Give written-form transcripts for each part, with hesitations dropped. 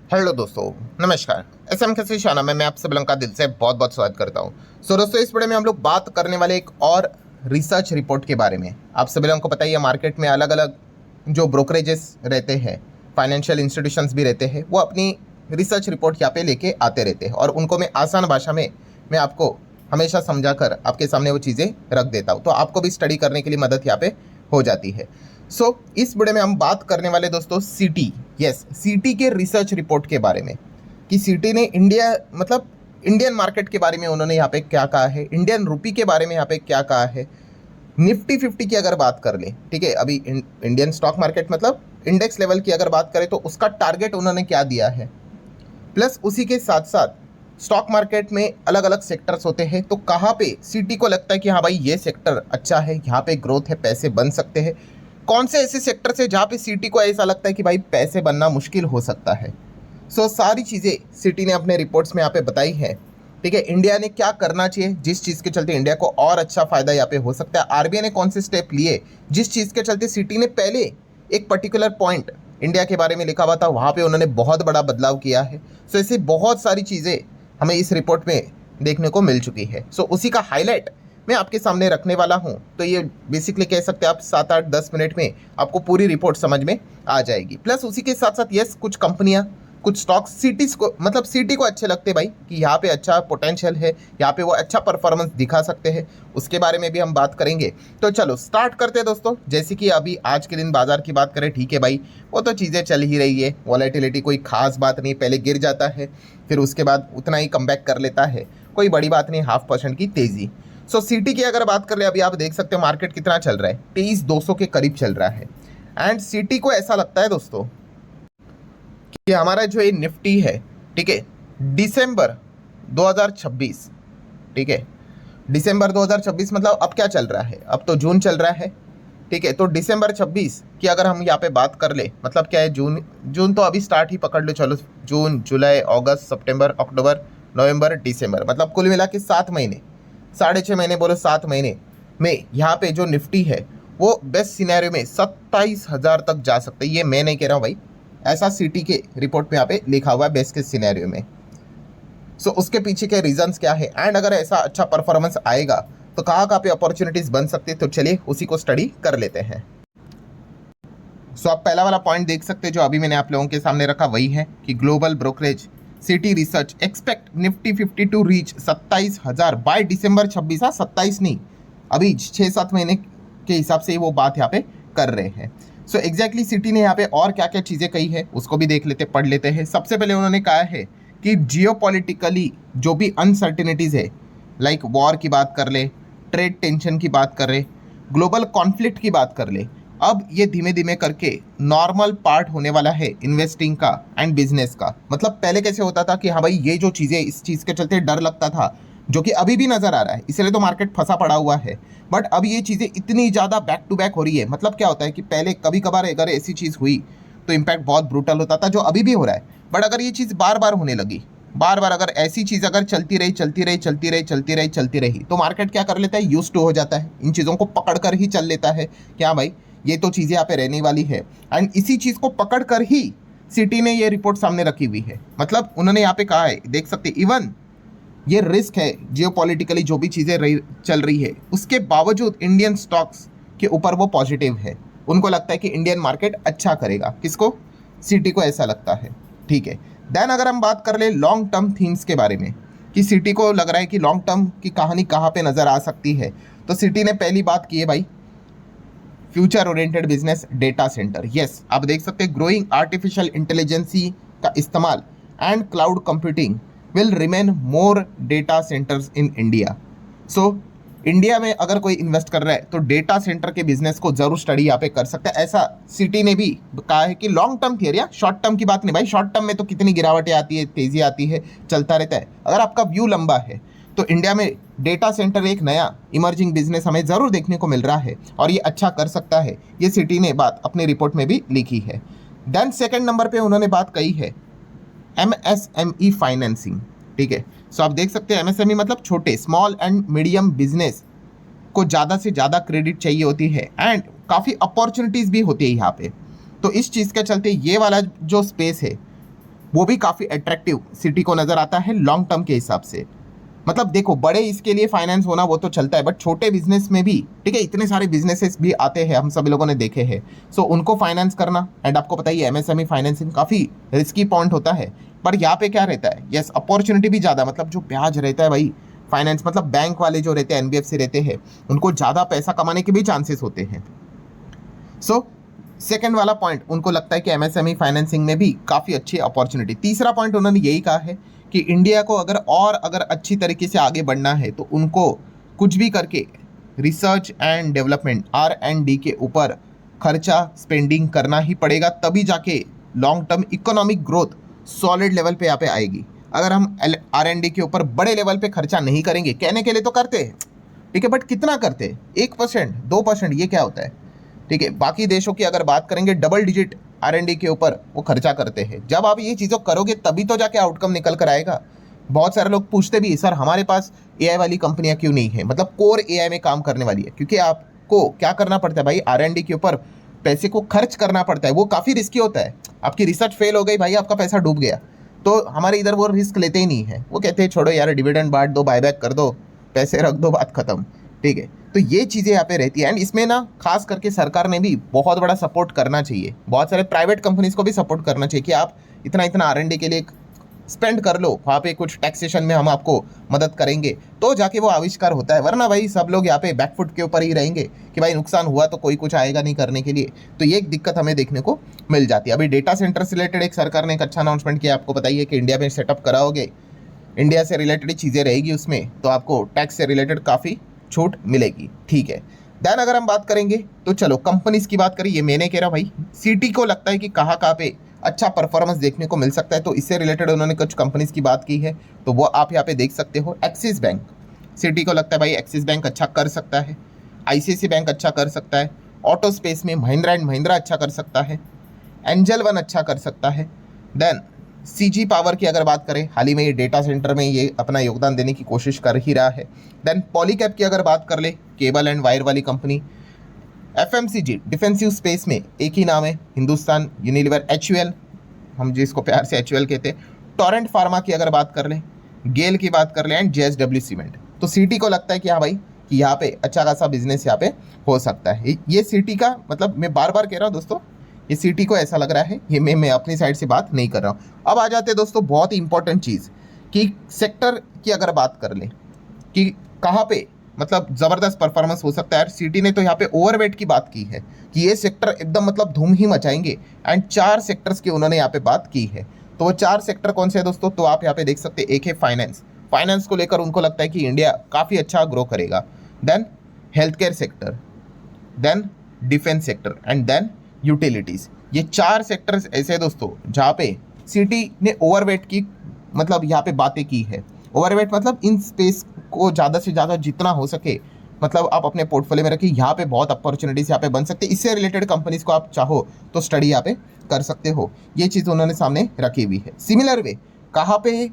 Hello दोस्तों, नमस्कार। SM के शाना में मैं आप सब लोगों का दिल से बहुत बहुत स्वागत करता हूं। दोस्तों, इस वीडियो में हम लोग बात करने वाले एक और रिसर्च रिपोर्ट के बारे में। आप सभी लोगों को पता ही है, मार्केट में अलग अलग जो ब्रोकरेजेस रहते हैं, फाइनेंशियल इंस्टीट्यूशंस भी रहते हैं, वो अपनी रिसर्च रिपोर्ट यहाँ पे लेके आते रहते हैं और उनको मैं आसान भाषा में मैं आपको हमेशा समझा कर आपके सामने वो चीज़ें रख देता हूँ, तो आपको भी स्टडी करने के लिए मदद यहाँ पे हो जाती है। इस वीडियो में हम बात करने वाले दोस्तों सीटी, यस, सीटी के रिसर्च रिपोर्ट के बारे में कि सीटी ने इंडिया मतलब इंडियन मार्केट के बारे में उन्होंने यहाँ पे क्या कहा है, इंडियन रुपी के बारे में यहाँ पे क्या कहा है, निफ्टी 50 की अगर बात कर ले, ठीक है, अभी इंडियन स्टॉक मार्केट मतलब इंडेक्स लेवल की अगर बात करें तो उसका टारगेट उन्होंने क्या दिया है, प्लस उसी के साथ साथ स्टॉक मार्केट में अलग अलग सेक्टर्स होते हैं, तो कहाँ पे सीटी को लगता है कि हाँ भाई ये सेक्टर अच्छा है, यहाँ पे ग्रोथ है, पैसे बन सकते हैं, कौन से ऐसे सेक्टर से जहाँ पे सिटी को ऐसा लगता है कि भाई पैसे बनना मुश्किल हो सकता है। सारी चीज़ें सिटी ने अपने रिपोर्ट्स में यहाँ पे बताई है। ठीक है, इंडिया ने क्या करना चाहिए जिस चीज़ के चलते इंडिया को और अच्छा फायदा यहाँ पे हो सकता है, आरबीआई ने कौन से स्टेप लिए जिस चीज़ के चलते सिटी ने पहले एक पर्टिकुलर पॉइंट इंडिया के बारे में लिखा हुआ था, वहाँ पे उन्होंने बहुत बड़ा बदलाव किया है। ऐसे बहुत सारी चीज़ें हमें इस रिपोर्ट में देखने को मिल चुकी है। उसी का हाईलाइट मैं आपके सामने रखने वाला हूं। तो ये बेसिकली कह सकते हैं आप 7-8-10 मिनट में आपको पूरी रिपोर्ट समझ में आ जाएगी। प्लस उसी के साथ साथ यस, कुछ कंपनियां, कुछ स्टॉक्स सिटीज को मतलब सिटी को अच्छे लगते भाई कि यहाँ पे अच्छा पोटेंशियल है, यहाँ पे वो अच्छा परफॉर्मेंस दिखा सकते हैं, उसके बारे में भी हम बात करेंगे। तो चलो स्टार्ट करते हैं दोस्तों। जैसे कि अभी आज के दिन बाजार की बात करें, ठीक है भाई, वो तो चीज़ें चल ही रही है, वॉलेटिलिटी कोई खास बात नहीं, पहले गिर जाता है फिर उसके बाद उतना ही कमबैक कर लेता है, कोई बड़ी बात नहीं, 0.5% की तेज़ी। सिटी की अगर बात कर ले, अभी आप देख सकते हो मार्केट कितना चल रहा है, 23,200 के करीब चल रहा है। एंड सिटी को ऐसा लगता है दोस्तों कि हमारा जो ये निफ्टी है, ठीक है, दिसंबर 2026, ठीक है, दिसंबर 2026 मतलब अब क्या चल रहा है, अब तो जून चल रहा है, ठीक है, तो दिसंबर 26 की अगर हम यहाँ पे बात कर ले, मतलब क्या है, जून तो अभी स्टार्ट ही पकड़ लो, चलो जून, जुलाई, अगस्त, सितंबर, अक्टूबर, नवंबर, दिसंबर, मतलब कुल मिला के 7 महीने, 6.5 महीने बोलो, 7 महीने में यहाँ पे जो निफ्टी है वो बेस्ट सिनेरियो में 27,000 तक जा सकते हैं। ये मैं नहीं कह रहा हूँ भाई, ऐसा सिटी के रिपोर्ट में यहाँ पे लिखा हुआ है बेस्ट के सिनेरियो में। उसके पीछे के रीजंस क्या है एंड अगर ऐसा अच्छा परफॉर्मेंस आएगा तो कहाँ कहाँ पे अपॉर्चुनिटीज बन सकती है, तो चलिए उसी को स्टडी कर लेते हैं। आप पहला वाला पॉइंट देख सकते हैं जो अभी मैंने आप लोगों के सामने रखा, वही है कि global brokerage Citi Research expect Nifty 50 to reach 27,000 by December 26। 27 नहीं, अभी 6-7 महीने के हिसाब से वो बात यहाँ पे कर रहे हैं। एग्जैक्टली सिटी ने यहाँ पे और क्या क्या चीज़ें कही है उसको भी देख लेते, पढ़ लेते हैं। सबसे पहले उन्होंने कहा है कि जियोपॉलिटिकली जो भी अनसर्टिनिटीज़ है, लाइक वॉर की बात कर ले, ट्रेड टेंशन की बात कर ले, ग्लोबल कॉन्फ्लिक्ट की बात कर ले, अब ये धीमे धीमे करके नॉर्मल पार्ट होने वाला है इन्वेस्टिंग का एंड बिजनेस का। मतलब पहले कैसे होता था कि हाँ भाई ये जो चीज़ें, इस चीज़ के चलते डर लगता था, जो कि अभी भी नज़र आ रहा है, इसलिए तो मार्केट फंसा पड़ा हुआ है। बट अब ये चीज़ें इतनी ज़्यादा बैक टू बैक हो रही है। मतलब क्या होता है कि पहले कभी कभार अगर ऐसी चीज़ हुई तो इम्पैक्ट बहुत ब्रूटल होता था, जो अभी भी हो रहा है। बट अगर ये चीज़ बार बार होने लगी, बार बार अगर ऐसी चीज़ अगर चलती रही तो मार्केट क्या कर लेता है, यूज टू हो जाता है, इन चीज़ों को पकड़ कर ही चल लेता है। क्या भाई, ये तो चीज़ें यहाँ पे रहने वाली है। एंड इसी चीज़ को पकड़ कर ही सिटी ने ये रिपोर्ट सामने रखी हुई है। मतलब उन्होंने यहाँ पे कहा है, देख सकते इवन ये रिस्क है जियोपॉलिटिकली जो भी चीज़ें चल रही है, उसके बावजूद इंडियन स्टॉक्स के ऊपर वो पॉजिटिव है। उनको लगता है कि इंडियन मार्केट अच्छा करेगा, किसको, सिटी को ऐसा लगता है। ठीक है, देन अगर हम बात कर ले लॉन्ग टर्म थीम्स के बारे में कि सिटी को लग रहा है कि लॉन्ग टर्म की कहानी कहाँ पे नज़र आ सकती है, तो सिटी ने पहली बात की है भाई, future oriented business, data centre. Yes, आप देख सकते हैं ग्रोइंग आर्टिफिशियल इंटेलिजेंसी का इस्तेमाल and cloud computing will remain more data centres in India. India में अगर कोई इन्वेस्ट कर रहा है तो डेटा सेंटर के बिजनेस को जरूर स्टडी यहाँ पे कर सकता है। ऐसा सिटी ने भी कहा है कि long term theory, short term की बात नहीं भाई, शॉर्ट टर्म में तो कितनी गिरावटें आती है, तेजी आती है, चलता रहता है। अगर आपका व्यू लंबा है तो इंडिया में डेटा सेंटर एक नया इमर्जिंग बिजनेस हमें ज़रूर देखने को मिल रहा है और ये अच्छा कर सकता है। ये सिटी ने बात अपने रिपोर्ट में भी लिखी है। देन सेकंड नंबर पे उन्होंने बात कही है MSME फाइनेंसिंग। ठीक है, आप देख सकते हैं MSME मतलब छोटे, स्मॉल एंड मीडियम बिजनेस को ज़्यादा से ज़्यादा क्रेडिट चाहिए होती है एंड काफ़ी अपॉर्चुनिटीज़ भी होती है यहाँ पे। तो इस चीज़ के चलते ये वाला जो स्पेस है वो भी काफ़ी अट्रैक्टिव सिटी को नज़र आता है लॉन्ग टर्म के हिसाब से। मतलब देखो, बड़े इसके लिए फाइनेंस होना वो तो चलता है, बट छोटे बिजनेस में भी, ठीक है, इतने सारे बिजनेसेस भी आते हैं, हम सभी लोगों ने देखे हैं। सो उनको फाइनेंस करना, एंड आपको पता ही है एमएसएमई फाइनेंसिंग काफ़ी रिस्की पॉइंट होता है, पर यहाँ पे क्या रहता है, यस, अपॉर्चुनिटी भी ज़्यादा, मतलब जो ब्याज रहता है भाई, फाइनेंस मतलब बैंक वाले जो रहते हैं, एनबीएफसी रहते हैं, उनको ज़्यादा पैसा कमाने के भी चांसेस होते हैं। सो सेकेंड वाला पॉइंट, उनको लगता है कि एमएसएमई फाइनेंसिंग में भी काफ़ी अच्छी अपॉर्चुनिटी। तीसरा पॉइंट उन्होंने यही कहा है कि इंडिया को अगर अच्छी तरीके से आगे बढ़ना है तो उनको कुछ भी करके रिसर्च एंड डेवलपमेंट R&D के ऊपर खर्चा स्पेंडिंग करना ही पड़ेगा, तभी जाके long term economic growth solid level पे यहाँ पे आएगी। अगर हम R&D के ऊपर बड़े लेवल पे खर्चा नहीं करेंगे, कहने के लिए तो करते हैं, ठीक है, बट कितना करते हैं, 1% 2%, ये क्या होता है, ठीक है। बाकी देशों की अगर बात करेंगे, डबल डिजिट R&D के ऊपर वो खर्चा करते हैं। जब आप ये चीज़ों करोगे तभी तो जाके आउटकम निकल कर आएगा। बहुत सारे लोग पूछते भी, सर हमारे पास AI वाली कंपनियां क्यों नहीं है, मतलब कोर AI में काम करने वाली है, क्योंकि आपको क्या करना पड़ता है भाई, R&D के ऊपर पैसे को खर्च करना पड़ता है, वो काफ़ी रिस्की होता है। आपकी रिसर्च फेल हो गई भाई, आपका पैसा डूब गया, तो हमारे इधर वो रिस्क लेते ही नहीं है, वो कहते हैं छोड़ो यार, डिविडेंड बांट दो, बायबैक कर दो, पैसे रख दो, बात खत्म, ठीक है। तो ये चीज़ें यहाँ पे रहती है, एंड इसमें ना खास करके सरकार ने भी बहुत बड़ा सपोर्ट करना चाहिए, बहुत सारे प्राइवेट कंपनीज को भी सपोर्ट करना चाहिए कि आप इतना इतना R&D के लिए स्पेंड कर लो, वहाँ पे कुछ टैक्सेशन में हम आपको मदद करेंगे, तो जाके वो आविष्कार होता है। वरना भाई सब लोग यहाँ पे बैकफुट के ऊपर ही रहेंगे कि भाई नुकसान हुआ तो कोई कुछ आएगा नहीं करने के लिए, तो ये एक दिक्कत हमें देखने को मिल जाती है। अभी डेटा सेंटर से रिलेटेड एक सरकार ने एक अच्छा अनाउंसमेंट किया, आपको बताइए कि इंडिया में सेटअप कराओगे, इंडिया से रिलेटेड चीज़ें रहेगी उसमें, तो आपको टैक्स से रिलेटेड काफ़ी छूट मिलेगी, ठीक है। देन अगर हम बात करेंगे तो चलो कंपनीज की बात करें, ये मैंने कह रहा भाई, सिटी को लगता है कि कहाँ पे अच्छा परफॉर्मेंस देखने को मिल सकता है, तो इससे रिलेटेड उन्होंने कुछ कंपनीज की बात की है, तो वो आप यहाँ पे देख सकते हो। एक्सिस बैंक, सिटी को लगता है भाई एक्सिस बैंक अच्छा कर सकता है, ICICI बैंक अच्छा कर सकता है, ऑटो स्पेस में महिंद्रा एंड महिंद्रा अच्छा कर सकता है, एंजल वन अच्छा कर सकता है। देन CG पावर की अगर बात करें, हाल ही में ये डेटा सेंटर में ये अपना योगदान देने की कोशिश कर ही रहा है। देन पॉलीकैब की अगर बात कर ले, केबल एंड वायर वाली कंपनी। FMCG डिफेंसिव स्पेस में एक ही नाम है, हिंदुस्तान यूनिलीवर, HUL, हम जिसको प्यार से HUL कहते हैं। टोरेंट फार्मा की अगर बात कर ले, गेल की बात कर ले, एंड JSW सीमेंट। तो सिटी को लगता है कि हाँ भाई, कि यहाँ पे अच्छा खासा बिजनेस यहाँ पे हो सकता है। ये सिटी का मतलब, मैं बार बार कह रहा हूँ दोस्तों, ये सिटी को ऐसा लग रहा है, ये मैं अपनी साइड से बात नहीं कर रहा हूँ। अब आ जाते हैं दोस्तों बहुत ही इंपॉर्टेंट चीज़, कि सेक्टर की अगर बात कर ले कि कहाँ पे मतलब ज़बरदस्त परफॉर्मेंस हो सकता है। सिटी ने तो यहाँ पे ओवरवेट की बात की है कि ये सेक्टर एकदम मतलब धूम ही मचाएंगे, एंड 4 सेक्टर्स की उन्होंने यहाँ पे बात की है। तो वो 4 सेक्टर कौन से हैं दोस्तों, तो आप यहाँ पे देख सकते हैं। एक है फाइनेंस, फाइनेंस को लेकर उनको लगता है कि इंडिया काफ़ी अच्छा ग्रो करेगा। Then health care sector, then defence sector, and then utilities. ये 4 सेक्टर्स ऐसे हैं दोस्तों जहाँ पे सिटी ने ओवरवेट की मतलब यहाँ पे बातें की है। ओवरवेट मतलब इन स्पेस को ज़्यादा से ज़्यादा जितना हो सके मतलब आप अपने पोर्टफोलियो में रखिए, यहाँ पे बहुत अपॉर्चुनिटीज़ यहाँ पे बन सकते हैं। इससे रिलेटेड कंपनीज को आप चाहो तो स्टडी यहाँ पे कर सकते हो, ये चीज़ उन्होंने सामने रखी हुई है। सिमिलर वे कहाँ पे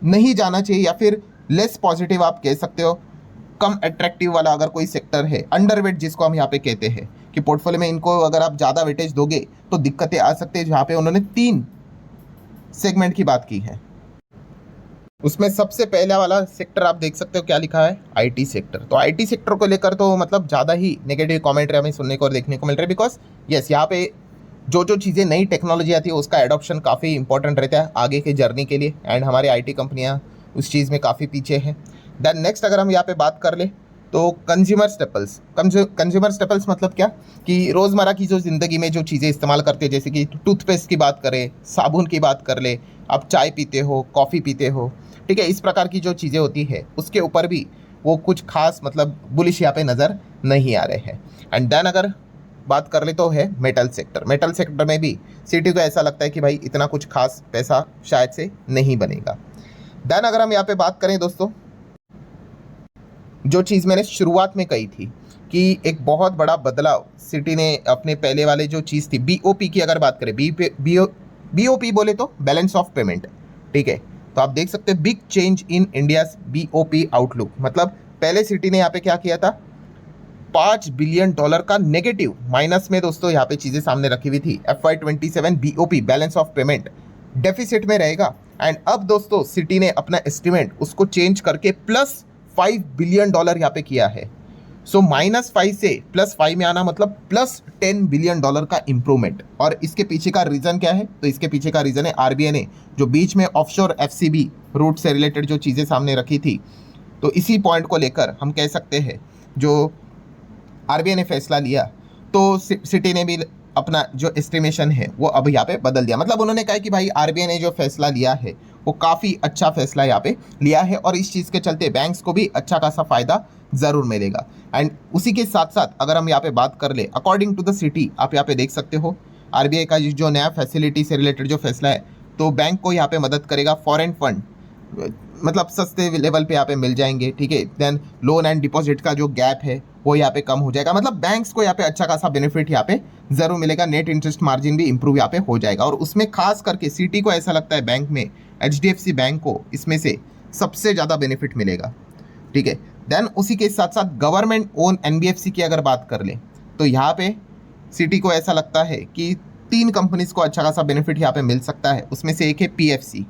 नहीं जाना चाहिए, या फिर लेस पॉजिटिव आप कह सकते हो, कम अट्रैक्टिव वाला अगर कोई सेक्टर है, अंडरवेट जिसको हम यहाँ पे कहते हैं, कि पोर्टफोलियो में इनको अगर आप ज़्यादा वेटेज दोगे तो दिक्कतें आ सकती है। जहाँ पे उन्होंने 3 सेगमेंट की बात की है, उसमें सबसे पहला वाला सेक्टर आप देख सकते हो क्या लिखा है, IT सेक्टर। तो IT सेक्टर को लेकर तो मतलब ज़्यादा ही नेगेटिव कमेंट्री हमें सुनने को और देखने को मिल रहा है, बिकॉज यस, यहाँ पे जो चीज़ें नई टेक्नोलॉजी आती है उसका एडॉप्शन काफ़ी इंपॉर्टेंट रहता है आगे की जर्नी के लिए, एंड हमारे IT कंपनियाँ उस चीज़ में काफ़ी पीछे हैं। देन नेक्स्ट अगर हम यहाँ पे बात कर ले तो कंज्यूमर स्टेपल्स। कंज्यूमर स्टेपल्स मतलब क्या, कि रोज़मर्रा की जो ज़िंदगी में जो चीज़ें इस्तेमाल करते हैं, जैसे कि टूथपेस्ट की बात करें, साबुन की बात कर ले, आप चाय पीते हो, कॉफ़ी पीते हो, ठीक है, इस प्रकार की जो चीज़ें होती है उसके ऊपर भी वो कुछ खास मतलब बुलिश यहाँ पे नज़र नहीं आ रहे हैं। एंड देन अगर बात कर ले तो है मेटल सेक्टर। मेटल सेक्टर में भी सिटी को ऐसा लगता है कि भाई इतना कुछ खास पैसा शायद से नहीं बनेगा। देन अगर हम यहाँ पे बात करें दोस्तों, जो चीज़ मैंने शुरुआत में कही थी कि एक बहुत बड़ा बदलाव सिटी ने अपने पहले वाले जो चीज़ थी BOP की अगर बात करें, BOP बोले तो बैलेंस ऑफ पेमेंट, ठीक है। तो आप देख सकते हैं big change in India's BOP outlook. मतलब पहले सिटी ने यहाँ पे क्या किया था, $5 बिलियन का नेगेटिव माइनस में दोस्तों यहाँ पे चीज़ें सामने रखी हुई थी। FY 27 BOP balance of payment deficit में रहेगा। एंड अब दोस्तों सिटी ने अपना एस्टिमेट उसको चेंज करके +5 बिलियन डॉलर यहाँ पे किया है। सो -5 से +5 में आना मतलब +10 बिलियन डॉलर का इंप्रूवमेंट। और इसके पीछे का रीज़न क्या है? तो इसके पीछे का रीज़न है आरबीआई ने जो बीच में ऑफशोर एफसीबी रूट से रिलेटेड जो चीज़ें सामने रखी थी, तो इसी पॉइंट को लेकर हम कह सकते हैं जो आरबीआई ने फैसला लिया, तो सिटी ने भी अपना जो एस्टिमेशन है वो अब यहाँ पे बदल दिया। मतलब उन्होंने कहा कि भाई आरबीआई ने जो फैसला लिया है वो काफ़ी अच्छा फैसला यहाँ पे लिया है और इस चीज़ के चलते बैंक्स को भी अच्छा खासा फ़ायदा ज़रूर मिलेगा। एंड उसी के साथ साथ अगर हम यहाँ पे बात कर ले, अकॉर्डिंग टू द सिटी, आप यहाँ पे देख सकते हो आरबीआई का जो नया फैसिलिटी से रिलेटेड जो फैसला है, तो बैंक को यहाँ पे मदद करेगा। फॉरेन फंड मतलब सस्ते लेवल पे यहाँ पे मिल जाएंगे, ठीक है। देन लोन एंड डिपॉजिट का जो गैप है वो यहाँ पे कम हो जाएगा। मतलब बैंक्स को यहाँ पे अच्छा खासा बेनिफिट यहाँ पे जरूर मिलेगा। नेट इंटरेस्ट मार्जिन भी इंप्रूव यहाँ पे हो जाएगा और उसमें खास करके सिटी को ऐसा लगता है बैंक में एचडीएफसी बैंक को इसमें से सबसे ज़्यादा बेनिफिट मिलेगा, ठीक है। देन उसी के साथ साथ गवर्नमेंट ओन एनबीएफसी की अगर बात कर ले, तो यहाँ पे सिटी को ऐसा लगता है कि 3 कंपनीज को अच्छा खासा बेनिफिट यहाँ पे मिल सकता है। उसमें से एक है PFC,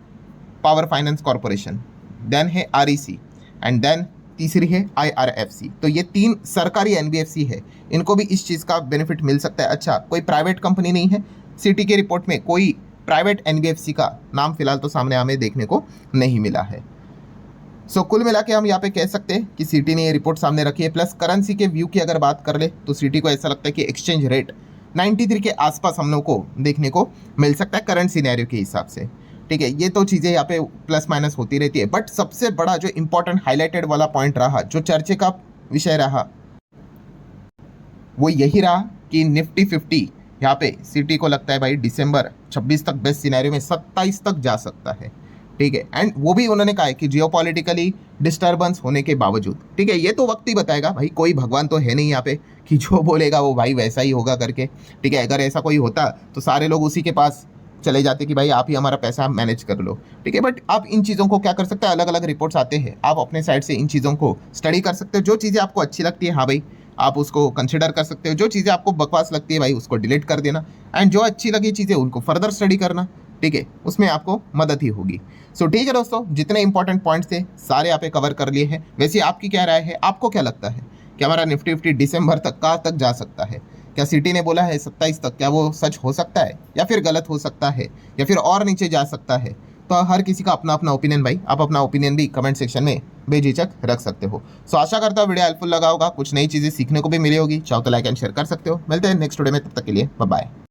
power finance corporation, then है आरईसी एंड देन तीसरी है आईआरएफसी। तो ये 3 सरकारी एनबीएफसी है, इनको भी इस चीज़ का बेनिफिट मिल सकता है। अच्छा, कोई प्राइवेट कंपनी नहीं है, सिटी के रिपोर्ट में कोई प्राइवेट एनबीएफसी का नाम फिलहाल तो सामने हमें देखने को नहीं मिला है। सो कुल मिला के हम यहाँ पे कह सकते हैं कि सिटी ने ये रिपोर्ट सामने रखी है। प्लस करेंसी के व्यू की अगर बात कर ले, तो सिटी को ऐसा लगता है कि एक्सचेंज रेट 93 के आसपास हम लोग को देखने को मिल सकता है करंट सिनेरियो के हिसाब से, ठीक है। ये तो चीज़ें यहाँ पे प्लस माइनस होती रहती है, बट सबसे बड़ा जो इंपॉर्टेंट हाईलाइटेड वाला पॉइंट रहा, जो चर्चे का विषय रहा, वो यही रहा कि निफ्टी 50 यहाँ पे सिटी को लगता है भाई दिसंबर 26 तक बेस्ट सिनेरियो में 27 तक जा सकता है, ठीक है। एंड वो भी उन्होंने कहा है कि जियोपॉलिटिकली डिस्टर्बेंस होने के बावजूद, ठीक है। ये तो वक्त ही बताएगा भाई, कोई भगवान तो है नहीं यहाँ पे कि जो बोलेगा वो भाई वैसा ही होगा करके, ठीक है। अगर ऐसा कोई होता तो सारे लोग उसी के पास चले जाते कि भाई आप ही हमारा पैसा मैनेज कर लो, ठीक है। बट आप इन चीज़ों को क्या कर सकते हैं, अलग अलग रिपोर्ट्स आते हैं, आप अपने साइड से इन चीज़ों को स्टडी कर सकते हो। जो चीज़ें आपको अच्छी लगती है, हाँ भाई आप उसको कंसिडर कर सकते हो। जो चीज़ें आपको बकवास लगती है भाई उसको डिलीट कर देना। एंड जो अच्छी लगी चीज़ें उनको फर्दर स्टडी करना, ठीक है, उसमें आपको मदद ही होगी। सो ठीक है दोस्तों, जितने इंपॉर्टेंट पॉइंट्स थे सारे यहाँ पे कवर कर लिए हैं। वैसे आपकी क्या राय है, आपको क्या लगता है कि हमारा निफ्टी 50 दिसंबर तक कहाँ तक जा सकता है? क्या सिटी ने बोला है 27 तक, क्या वो सच हो सकता है या फिर गलत हो सकता है या फिर और नीचे जा सकता है? तो हर किसी का अपना अपना ओपिनियन भाई, आप अपना ओपिनियन भी कमेंट सेक्शन में बेझिझक रख सकते हो। सो आशा करता हूँ वीडियो हेल्पफुल लगा होगा, कुछ नई चीज़ें सीखने को भी मिली होगी। चाहो तो लाइक एंड शेयर कर सकते हो। मिलते हैं नेक्स्ट वीडियो में, तब तक के लिए बाय बाय।